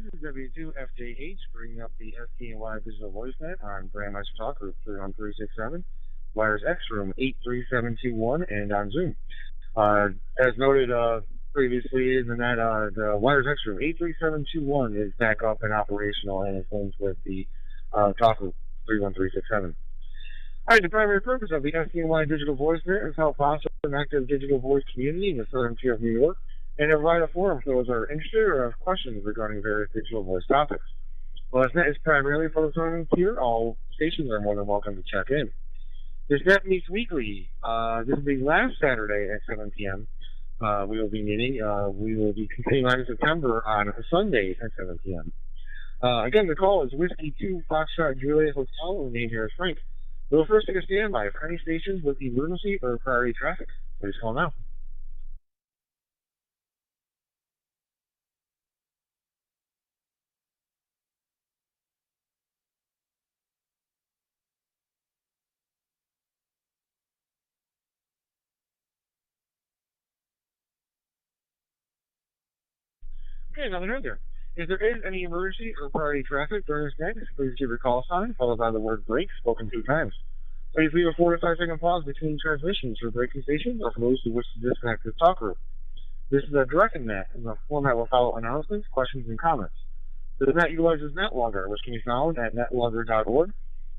This is W2FJH bringing up the STNY Digital Voice Net on Brand Master Talk Group 31367, Wires X Room 83721, and on Zoom. Uh, as noted previously in the net, the Wires X Room 83721 is back up and operational and is linked with the Talk Group 31367. All right, the primary purpose of the STNY Digital Voice Net is help foster an active digital voice community in the southern tier of New York and to provide a forum for those who are interested or have questions regarding various digital voice topics. While this net is primarily for the southern tier, all stations are more than welcome to check in. This net meets weekly. This will be last Saturday at 7 p.m. We will be meeting. We will be continuing on in September on Sunday at 7 p.m. Again, the call is Whiskey 2 Foxtrot Juliet Hotel, and the name here is Frank. We'll first take a standby for any stations with emergency or priority traffic. Please call now. Okay, another note there. If there is any emergency or priority traffic during this net, please give your call sign followed by the word break spoken 2 times. Please leave a 4 to 5 second pause between transmissions for breaking stations or for those who wish to disconnect this talk group. This is a directed net, and the format will follow announcements, questions, and comments. The net utilizes NetLogger, which can be found at netlogger.org.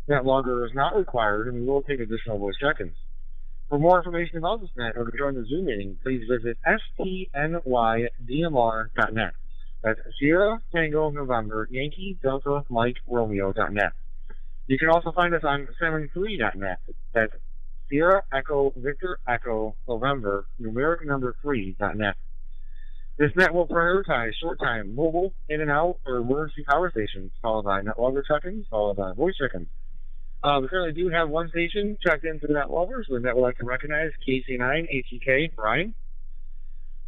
NetLogger is not required, and we will take additional voice check-ins. For more information about this net or to join the Zoom meeting, please visit STNYDMR.net. That's Sierra Tango November Yankee Delta Mike Romeo.net. You can also find us on 73.net. That's Sierra Echo Victor Echo November numeric number 3.net. This net will prioritize short-time, mobile, in and out, or emergency power stations, followed by NetLogger check-ins, followed by voice check-ins. We currently do have one station checked in through NetLogger, so the net would like to recognize KC9 ATK Brian.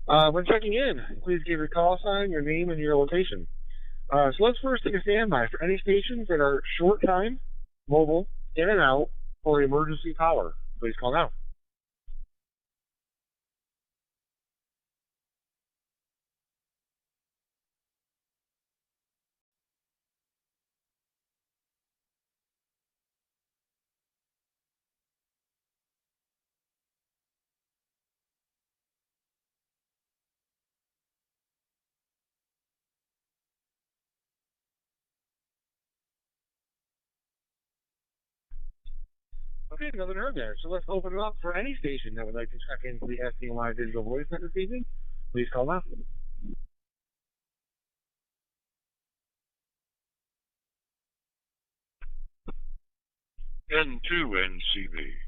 When checking in, please give your call sign, your name, and your location. So let's first take a standby for any stations that are short-time, mobile, in and out, or emergency power. Please call now. Okay, another nerve there. So let's open it up for any station that would like to check into the STNY Digital Voice Net this evening. Please call now. N2NCB.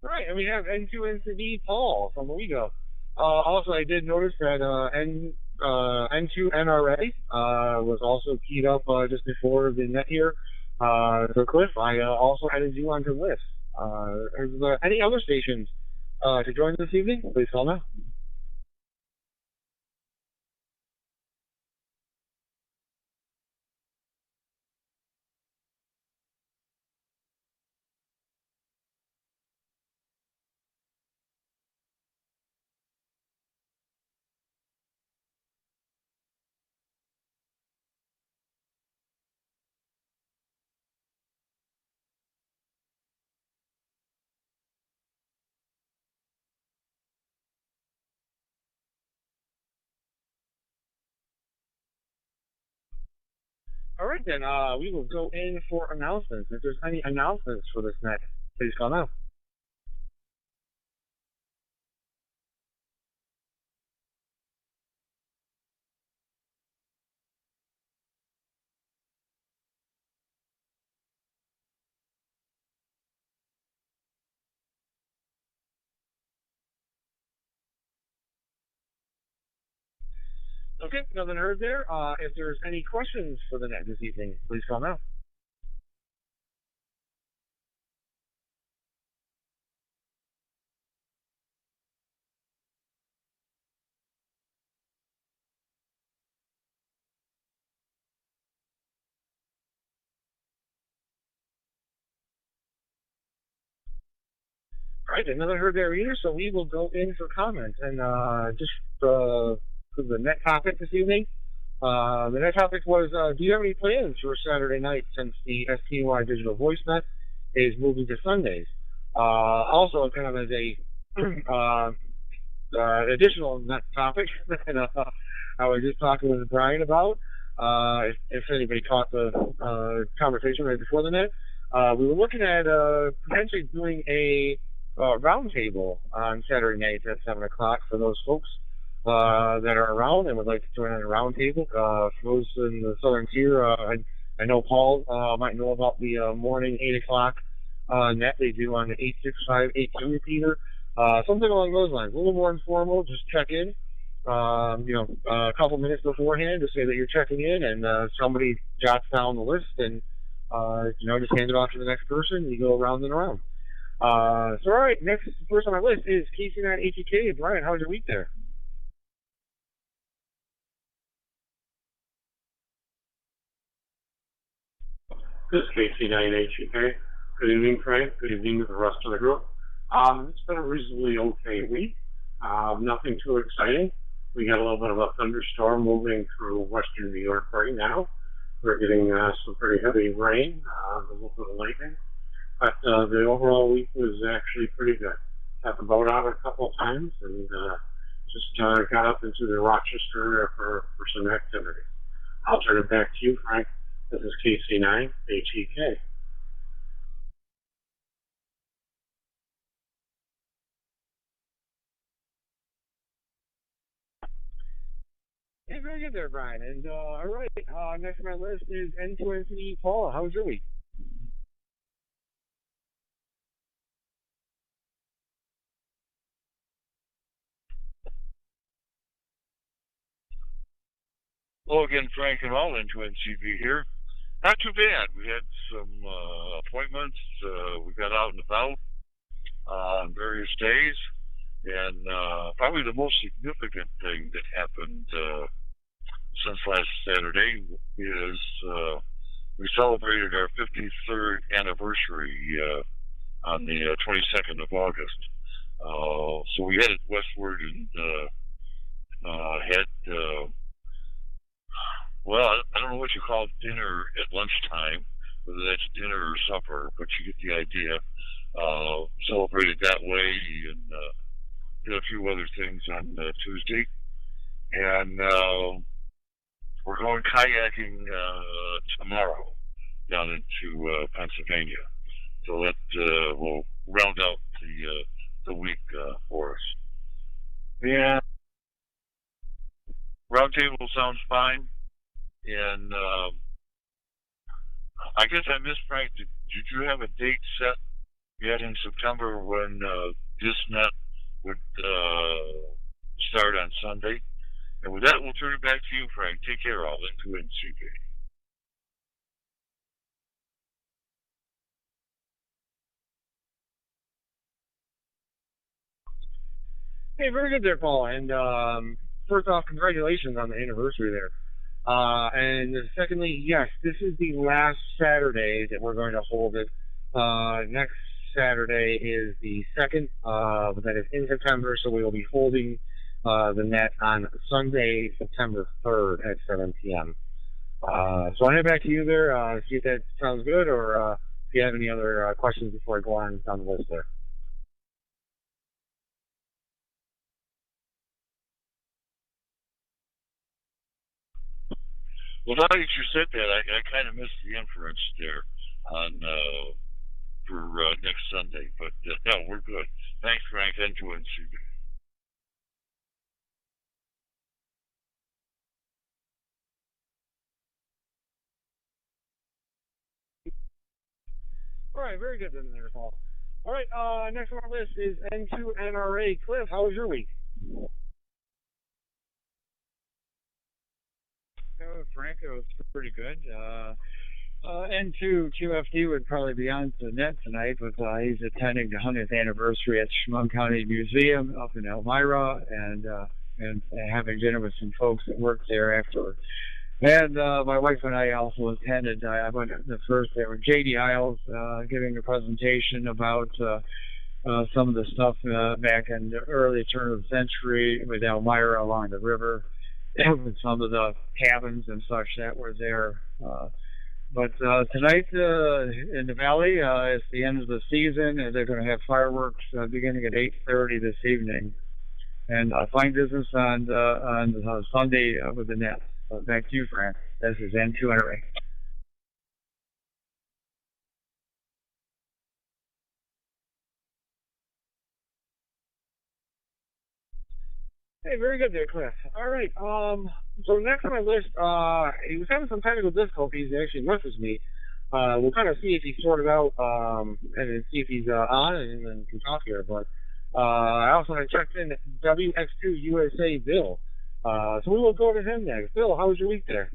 All right, and we have N2NCB Paul from Owego. Also, I did notice that N2NRA was also keyed up just before the net here. So, Cliff, I also added you onto the list. Is there any other stations to join this evening? Please call now. All right, then, we will go in for announcements. If there's any announcements for this net, please call now. Okay, nothing heard there. If there's any questions for the net this evening, please call now. All right, another heard there either, so we will go in for comments. And just for the net topic this evening, the net topic was, do you have any plans for Saturday night since the STNY digital voice net is moving to Sundays? Also, kind of as a additional net topic that I was just talking with Brian about, if anybody caught the conversation right before the net, we were looking at potentially doing a roundtable on Saturday nights at 7 o'clock for those folks that are around and would like to join on a roundtable. For those in the southern tier, I know Paul might know about the morning 8 o'clock net they do on the 86582 repeater. Something along those lines, a little more informal. Just check in, a couple minutes beforehand to say that you're checking in, and somebody jots down the list, and just hand it off to the next person. And you go around and around. So all right, next person on my list is Casey9ATK. Brian, how was your week there? This is KC9HUK. Good evening, Frank. Good evening to the rest of the group. It's been a reasonably okay week. Nothing too exciting. We got a little bit of a thunderstorm moving through western New York right now. We're getting some pretty heavy rain, a little bit of lightning. But the overall week was actually pretty good. Got the boat out a couple of times and just got up into the Rochester area for some activity. I'll turn it back to you, Frank. This is KC9HEK. Hey, very good there, Brian. And all right, next on my list is N2NC Paula. How was your week? Hello again, Frank and all, into NCB here. Not too bad. We had some appointments. We got out and about on various days. And probably the most significant thing that happened since last Saturday is we celebrated our 53rd anniversary on the 22nd of August. So we headed westward and had well, I don't know what you call dinner at lunchtime, whether that's dinner or supper, but you get the idea. Celebrated that way and did a few other things on Tuesday. And we're going kayaking tomorrow down into Pennsylvania. So that will round out the week for us. Yeah, roundtable sounds fine. And I guess I missed Frank. Did you have a date set yet in September when DisNet would start on Sunday? And with that, we'll turn it back to you, Frank. Take care, all. Into NCB. Hey, very good there, Paul. And first off, congratulations on the anniversary there. And secondly, yes, this is the last Saturday that we're going to hold it. Next Saturday is the second, that is in September, so we will be holding the net on Sunday, September 3rd at 7 p.m. So I'll head back to you there, see if that sounds good, or if you have any other questions before I go on down the list there. Well, now that you said that, I kind of missed the inference there on for next Sunday. But no, we're good. Thanks, Frank. Into NCB. All right, very good there, Paul. All right, next on our list is N2NRA. Cliff, how was your week? Frank, it was pretty good. N2 QFD would probably be on the net tonight, but he's attending the 100th anniversary at Chemung County Museum up in Elmira, and having dinner with some folks that work there afterwards. And my wife and I also attended. I went the first day with J.D. Isles giving a presentation about some of the stuff back in the early turn of the century with Elmira along the river, and some of the cabins and such that were there. But tonight in the valley, it's the end of the season, and they're going to have fireworks beginning at 8:30 this evening, and fine business on Sunday with the Nets. Back to you, Frank. This is N2 Entering. Hey, very good there, Cliff. All right. So next on my list, he was having some technical difficulties. He actually messaged me. We'll kind of see if he's sorted out, and then see if he's on, and then can talk here. But I also had checked in WX2 USA Bill. So we will go to him next. Bill, how was your week there?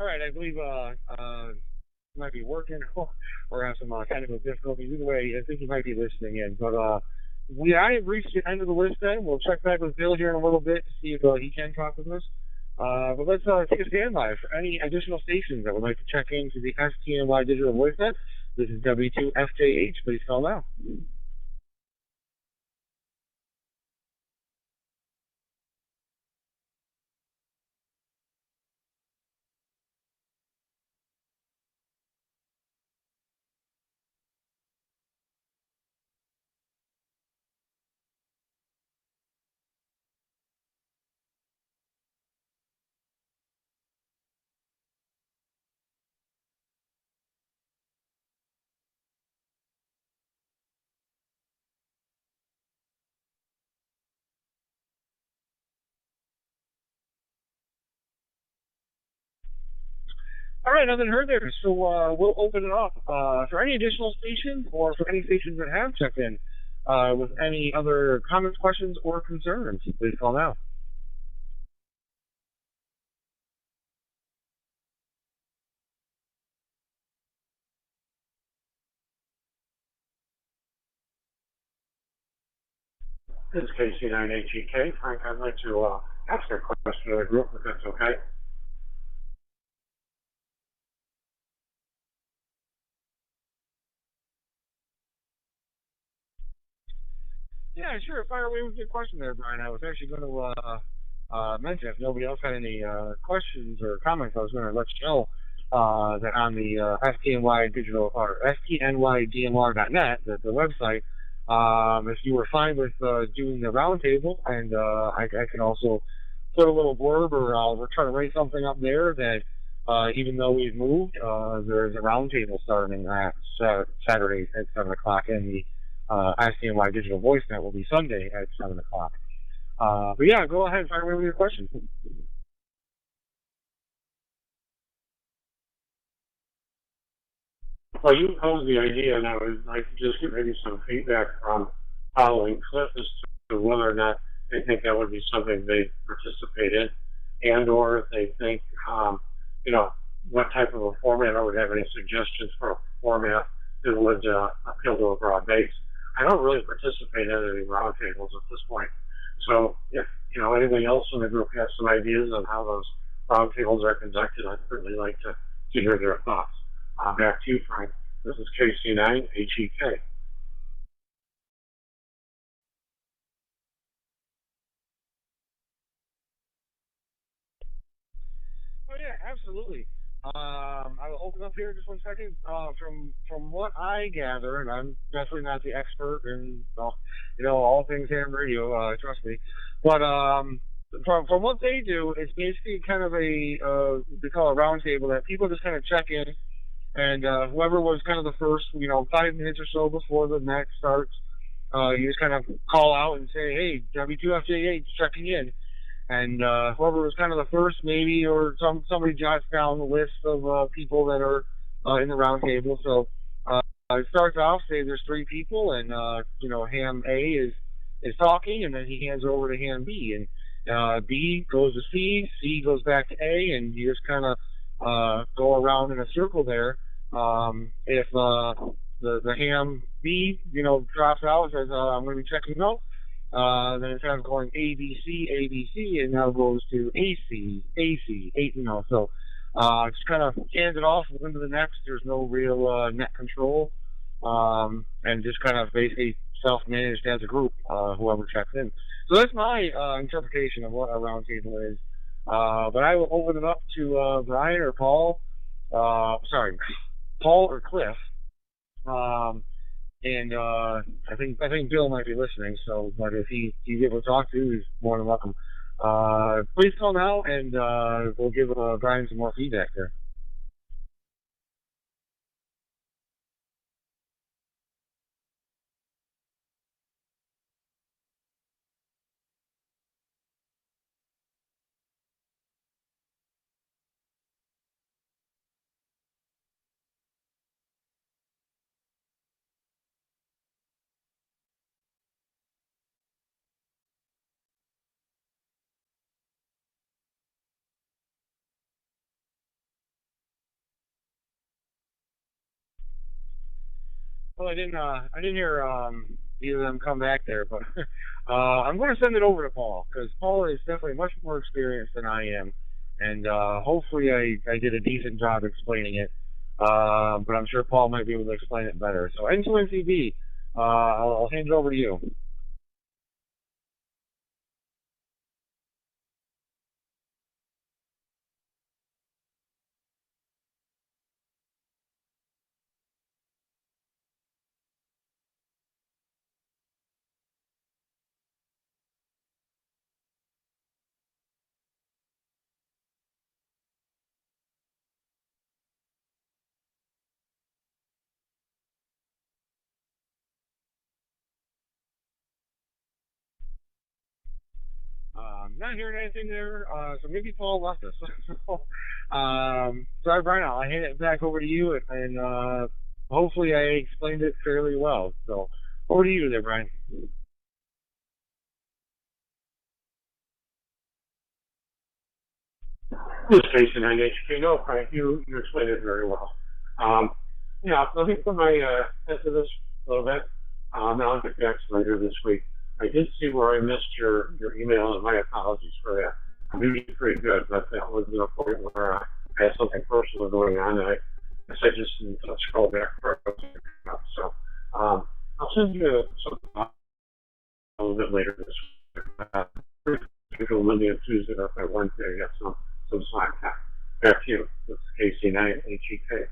All right, I believe he might be working or have some technical difficulties. Either way, I think he might be listening in. But I have reached the end of the list. Then we'll check back with Bill here in a little bit to see if he can talk with us. But let's take a standby for any additional stations that would like to check into the STNY digital voice net. This is W2FJH. Please call now. All right, nothing heard there. So we'll open it up for any additional stations or for any stations that have checked in with any other comments, questions, or concerns. Please call now. This is KC9HEK. Frank, I'd like to ask a question to the group, if that's okay. Yeah, sure. Fire away with your question there, Brian. I was actually going to mention if nobody else had any questions or comments, I was going to let you know that on the STNY digital or STNYDMR.net, the website, if you were fine with doing the roundtable, and I can also put a little blurb or we're trying to write something up there that even though we've moved, there's a roundtable starting at Saturday at 7 o'clock in the STNY Digital Voice Net will be Sunday at 7 o'clock. But yeah, go ahead and fire away with your question. Well, you posed the idea, and I would like to just get maybe some feedback from following Cliff as to whether or not they think that would be something they participate in, and or if they think, you know, what type of a format, or would have any suggestions for a format that would appeal to a broad base. I don't really participate in any roundtables at this point. So if, you know, anything else in the group has some ideas on how those roundtables are conducted, I'd certainly like to hear their thoughts. Back to you, Frank. This is KC9HEK. Oh yeah, absolutely. I will open up here just one second. From what I gather, and I'm definitely not the expert in all things ham radio. Trust me, but from what they do, it's basically kind of a they call a roundtable that people just kind of check in and whoever was kind of the first, 5 minutes or so before the match starts, you just kind of call out and say, "Hey, W2FJ8 checking in," and whoever was kind of the first, maybe, or somebody jots down the list of people that are in the round table. So it starts off, say there's three people, and Ham A is talking, and then he hands it over to Ham B, and B goes to C goes back to A, and you just kind of go around in a circle there. If the Ham B, drops out and says, "I'm going to be checking out," then it's kind of going A B C, and now goes to AC, eight, so just kind of hands it off into the next. There's no real net control, and just kind of basically self-managed as a group, whoever checks in. So that's my interpretation of what a roundtable is. But I will open it up to Brian or Paul. Sorry, Paul or Cliff. Um, and I think Bill might be listening. So, but if he's able to talk to, he's more than welcome. Please call now, and we'll give Brian some more feedback there. Well, I didn't hear either of them come back there, but I'm going to send it over to Paul because Paul is definitely much more experienced than I am, and hopefully I did a decent job explaining it. But I'm sure Paul might be able to explain it better. So N2NCB, I'll hand it over to you. Not hearing anything there, so maybe Paul left us. So, sorry, Brian, I'll hand it back over to you, and hopefully I explained it fairly well. So, over to you there, Brian. This Jason and HK. No, Frank, you explained it very well. Um, yeah, let me put my into this a little bit. Now I'll get back to later this week. I did see where I missed your email, and my apologies for that. I'm usually pretty good, but that was the point where I had something personal going on, and I guess I just didn't scroll back for it. So I'll send you something a little bit later this week. Usual Monday and Tuesday, or if I Wednesday, I got some slack time. Back to you. This is KC9 HEK.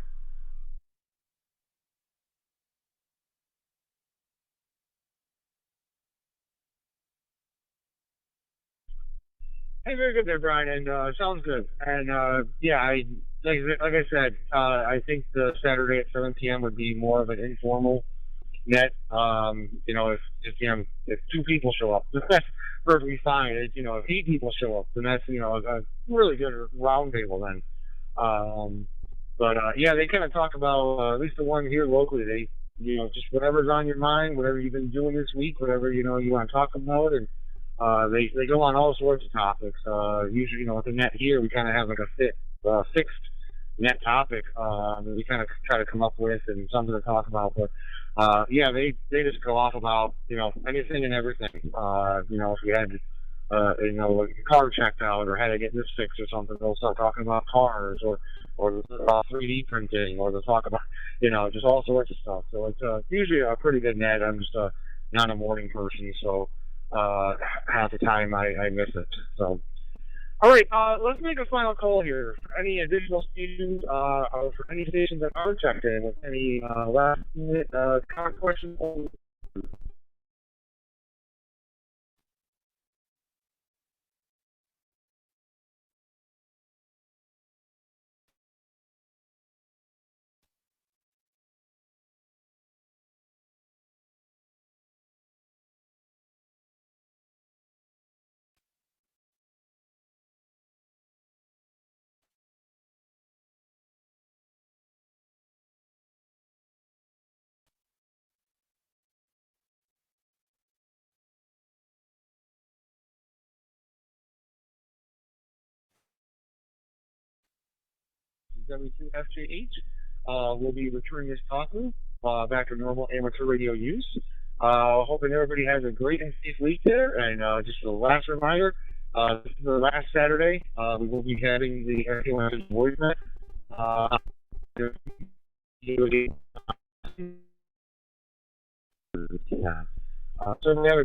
Hey, very good there, Brian, and sounds good. And yeah, like I said, I think the Saturday at 7 p.m. would be more of an informal net. If two people show up, that's perfectly fine. If 8 people show up, then that's a really good round table then. Um, but yeah, they kind of talk about at least the one here locally. They just whatever's on your mind, whatever you've been doing this week, whatever you want to talk about, and they go on all sorts of topics. Usually, with the net here, we kind of have like a fixed net topic that we kind of try to come up with and something to talk about. But yeah, they just go off about anything and everything. If you had like your car checked out or had to get this fixed or something, they'll start talking about cars or 3D printing, or they'll talk about just all sorts of stuff. So it's usually a pretty good net. I'm just not a morning person, so half the time I miss it. So. All right, let's make a final call here. For any additional stations, or for any stations that are checked in with any last minute comment questions. WFJH. We'll be returning this talk room back to normal amateur radio use. Hoping everybody has a great and safe week there. And just a last reminder, this is the last Saturday. We will be having the STNY voice net. So we have a